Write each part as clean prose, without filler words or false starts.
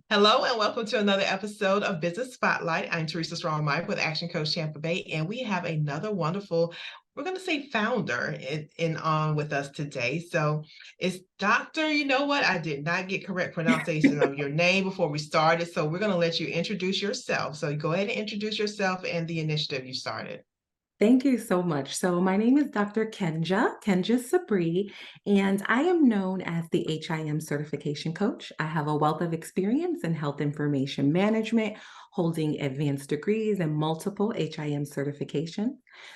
Hello and welcome to another episode of Business Spotlight. I'm Teresa Strong-Mike with Action Coach Tampa Bay, and we have another wonderful, we're going to say founder in on with us today. So it's Dr. You know what? I did not get correct pronunciation of your name before we started, so we're going to let you introduce yourself. So go ahead and introduce yourself and the initiative you started. Thank you so much. So my name is Dr. Kengia Sabree, and I am known as the HIM certification coach. I have a wealth of experience in health information management, holding advanced degrees and multiple HIM certifications.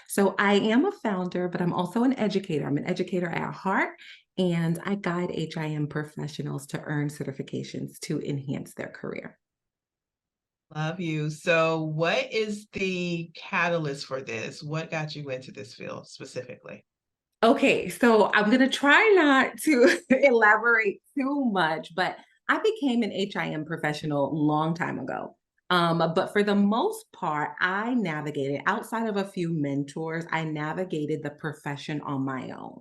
So I am a founder, but I'm also an educator. I'm an educator at heart, and I guide HIM professionals to earn certifications to enhance their career. Love you. So what is the catalyst for this? What got you into this field specifically? Okay, so I'm gonna try not to elaborate too much, but I became an HIM professional a long time ago. But for the most part, I navigated outside of a few mentors, I navigated the profession on my own.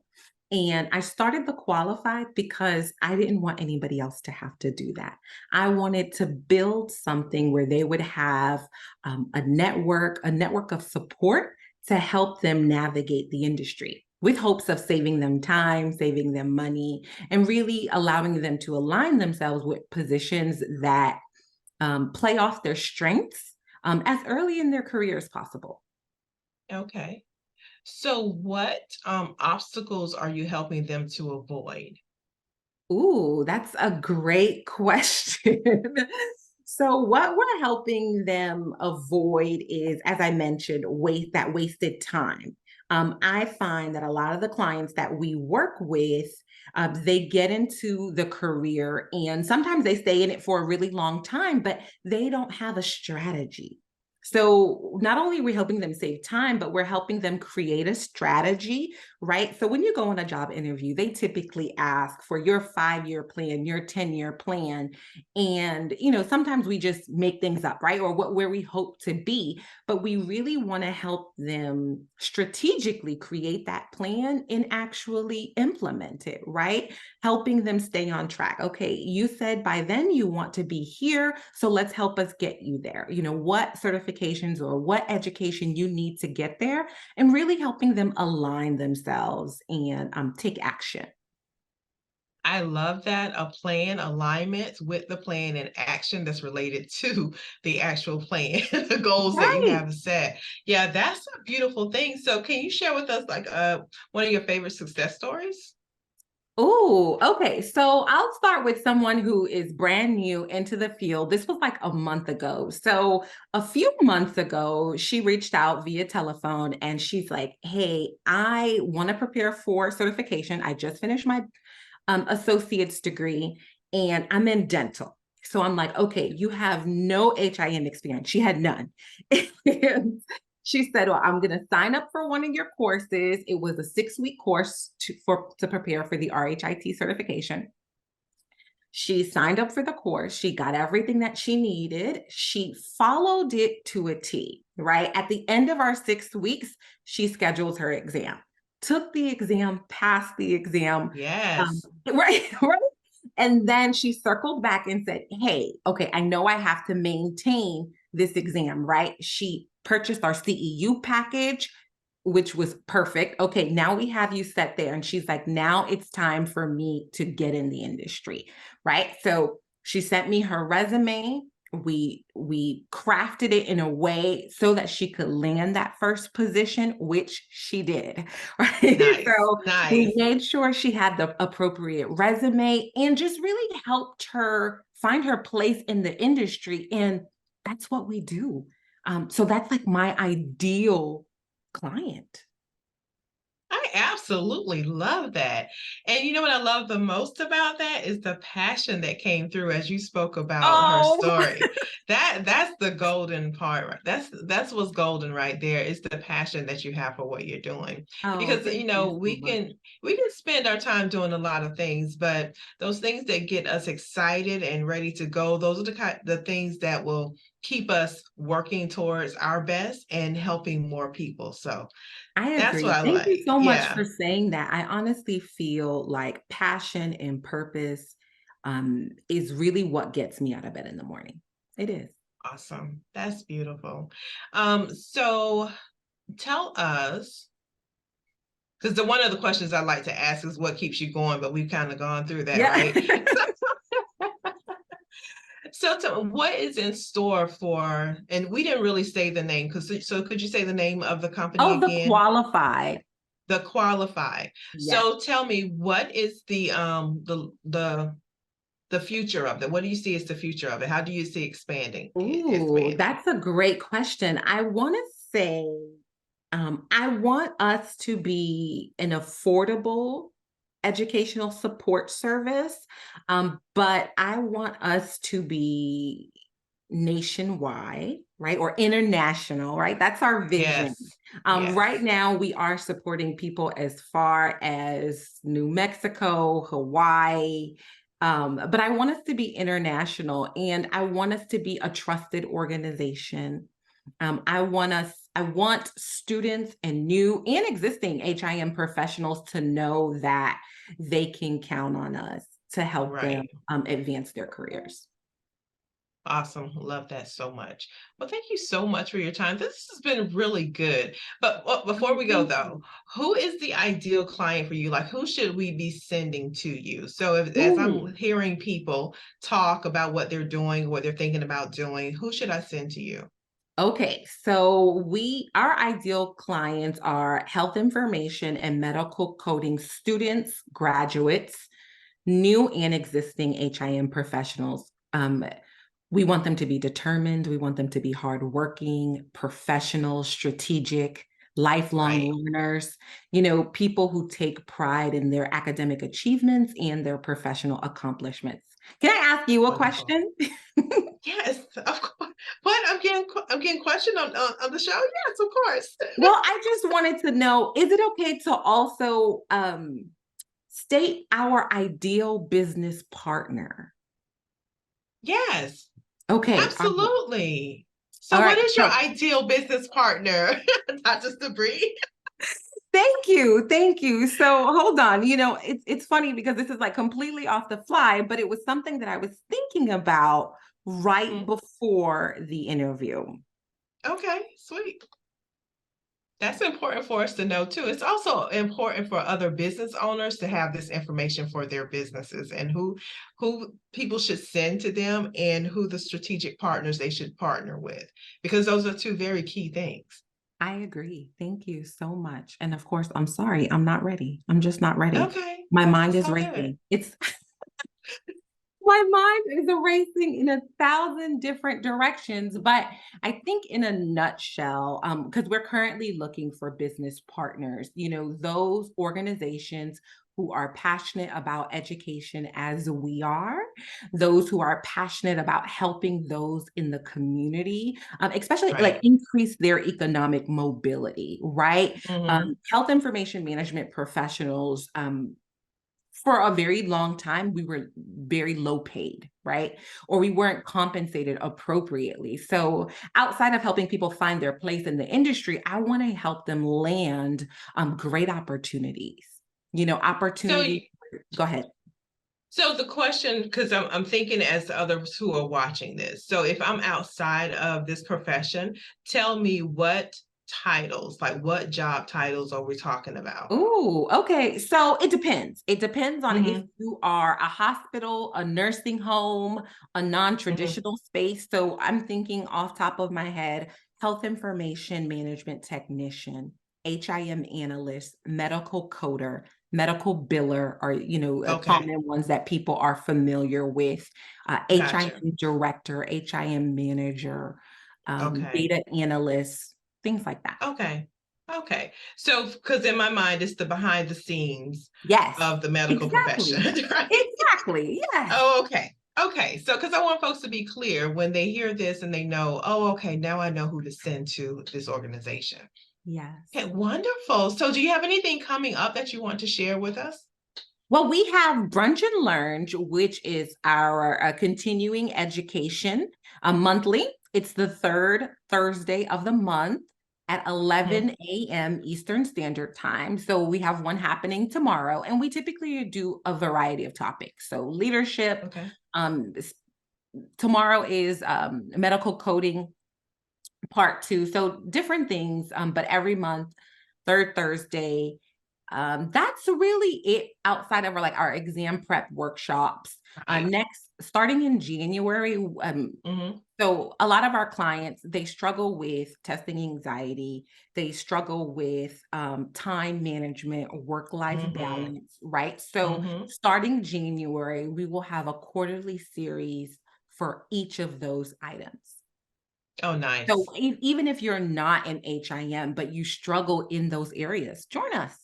And I started the qualified because I didn't want anybody else to have to do that. I wanted to build something where they would have a network of support to help them navigate the industry with hopes of saving them time, saving them money, and really allowing them to align themselves with positions that play off their strengths as early in their career as possible. Okay. So what obstacles are you helping them to avoid? Ooh, that's a great question. So, what we're helping them avoid is, as I mentioned, wasted time. I find that a lot of the clients that we work with, they get into the career and sometimes they stay in it for a really long time, but they don't have a strategy. So, not only are we helping them save time, but we're helping them create a strategy, right? So when you go on a job interview, they typically ask for your 5-year plan, your 10-year plan. And, sometimes we just make things up, right? Or where we hope to be, but we really want to help them strategically create that plan and actually implement it, right? Helping them stay on track. Okay, you said by then you want to be here, so let's help us get you there. What certifications or what education you need to get there, and really helping them align themselves and take action. I love that a plan alignment with the plan and action that's related to the actual plan, the goals that you Right. have set. Yeah, that's a beautiful thing. So can you share with us like one of your favorite success stories? Oh, okay. So I'll start with someone who is brand new into the field. This was like a month ago. So a few months ago, she reached out via telephone and she's like, "Hey, I want to prepare for certification. I just finished my associate's degree and I'm in dental." So I'm like, "Okay, you have no HIM experience." She had none. And she said, "Well, I'm going to sign up for one of your courses." It was a 6-week course to prepare for the RHIT certification. She signed up for the course. She got everything that she needed. She followed it to a T, right? At the end of our 6 weeks, she scheduled her exam, took the exam, passed the exam. Yes. Right, right. And then she circled back and said, "Hey, okay, I know I have to maintain this exam, right?" She purchased our CEU package, which was perfect. "Okay, now we have you set there." And she's like, "Now it's time for me to get in the industry." Right. So she sent me her resume. We crafted it in a way so that she could land that first position, which she did. Right. Nice. So we Nice. made sure she had the appropriate resume and just really helped her find her place in the industry. And that's what we do. So that's like my ideal client. I absolutely love that. And you know what I love the most about that is the passion that came through as you spoke about her Oh, story. That's the golden part. That's what's golden right there. Is the passion that you have for what you're doing. oh, Because thank you so much. we can spend our time doing a lot of things, but those things that get us excited and ready to go, those are the things that will keep us working towards our best and helping more people. So I that's what agree. I Thank you like. so much Yeah. for saying that. I honestly feel like passion and purpose. is really what gets me out of bed in the morning. It is. Awesome. That's beautiful. So tell us, because the one of the questions I like to ask is what keeps you going, but we've kind of gone through that, Yeah. right? So what is in store for, and we didn't really say the name, because so could you say the name of the company Oh, the again? qualified. The Qualified. Yes. So tell me, what is the future of it? What do you see as the future of it? How do you see Ooh, expanding? that's a great question. I want to say, I want us to be an affordable educational support service, but I want us to be nationwide, right? Or international, right? That's our vision. Yes, Right yes, now, we are supporting people as far as New Mexico, Hawaii, but I want us to be international and I want us to be a trusted organization. I want students and new and existing HIM professionals to know that they can count on us to help them right. advance their careers. Awesome. Love that so much. Well, thank you so much for your time. This has been really good. But before Oh, we go, thank though, you. who is the ideal client for you? Like, who should we be sending to you? So, as Ooh, I'm hearing people talk about what they're doing, what they're thinking about doing, who should I send to you? okay. So our ideal clients are health information and medical coding students, graduates, new and existing HIM professionals. We want them to be determined. We want them to be hardworking, professional, strategic, lifelong Right. learners, people who take pride in their academic achievements and their professional accomplishments. Can I ask you a Wonderful. question? Yes, of course. What I'm getting questioned on the show. Yes, of course. Well, I just wanted to know, is it okay to also state our ideal business partner? Yes. Okay. All right. Absolutely. All So what right. is your So ideal business partner, Dr. Sabree? thank you. Thank you. So hold on. It's funny because this is like completely off the fly, but it was something that I was thinking about right Mhm. before the interview. Okay, sweet. That's important for us to know too. It's also important for other business owners to have this information for their businesses and who people should send to them and who the strategic partners they should partner with, because those are two very key things. I agree. Thank you so much. And of course, I'm sorry, I'm not ready. I'm just not ready. Okay, My mind it's is all good. racing. It's my mind is racing in 1,000 different directions. But I think in a nutshell, because we're currently looking for business partners, those organizations who are passionate about education as we are, those who are passionate about helping those in the community, especially like Right. increase their economic mobility, right? Hmm. Health information management professionals, for a very long time, we were very low paid, right? Or we weren't compensated appropriately. So, outside of helping people find their place in the industry, I want to help them land great opportunities. So Opportunities. Go ahead. So the question, because I'm thinking as others who are watching this. So if I'm outside of this profession, tell me what titles, like what job titles are we talking about? Ooh, okay. So it depends. It depends on if Hmm. you are a hospital, a nursing home, a Hmm. non-traditional space. So I'm thinking off top of my head, health information management technician, HIM analyst, medical coder, medical biller are, Okay, common ones that people are familiar with. gotcha. HIM director, HIM manager, Okay, data analyst, things like that. okay, okay. So because in my mind, it's the behind the scenes Yes, of the medical profession, exactly. right? Exactly. Yes. Oh, okay. Okay. So, because I want folks to be clear when they hear this and they know, oh, okay, now I know who to send to this organization. Okay, Yes. wonderful. So, do you have anything coming up that you want to share with us? Well, we have Brunch and Learn, which is our continuing education monthly. It's the third Thursday of the month. at Mhm. 11 a.m. Eastern Standard Time. So we have one happening tomorrow, and we typically do a variety of topics. So leadership. Okay. Tomorrow is medical coding part two. So different things, but every month, third Thursday. That's really it outside of our exam prep workshops. Right. Next, starting in January, Mhm. so a lot of our clients, they struggle with testing anxiety. They struggle with time management, work-life Mhm. balance, right? So Mhm. starting January, we will have a quarterly series for each of those items. Oh, So nice. even if you're not an HIM, but you struggle in those areas, join us.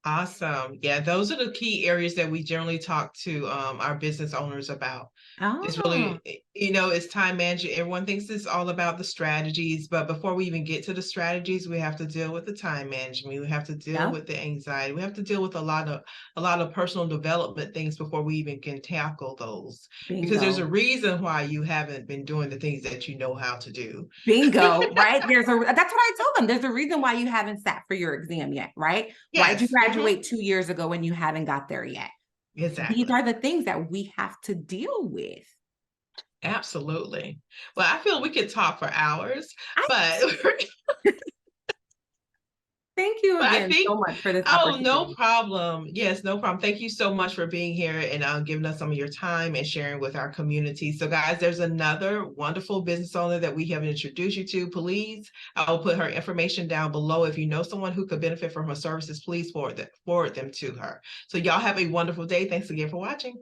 Awesome. Yeah, those are the key areas that we generally talk to our business owners about. It's Ah, really, it's time management. Everyone thinks it's all about the strategies, but before we even get to the strategies, we have to deal with the time management. We have to deal yep, with the anxiety. We have to deal with a lot of personal development things before we even can tackle those. Because there's a bingo. reason why you haven't been doing the things that you know how to do. Bingo, right? That's what I told them. There's a reason why you haven't sat for your exam yet, right? Why'd you Yes. graduate 2 years ago when you haven't got there yet? These Exactly. are the things that we have to deal with. Absolutely. Well, I feel we could talk for hours, I but thank you but I again so think much for this oh, no opportunity. problem. Yes, no problem. Thank you so much for being here and giving us some of your time and sharing with our community. So, guys, there's another wonderful business owner that we have introduced you to. Please, I'll put her information down below. If you know someone who could benefit from her services, please forward them to her. So, y'all have a wonderful day. Thanks again for watching.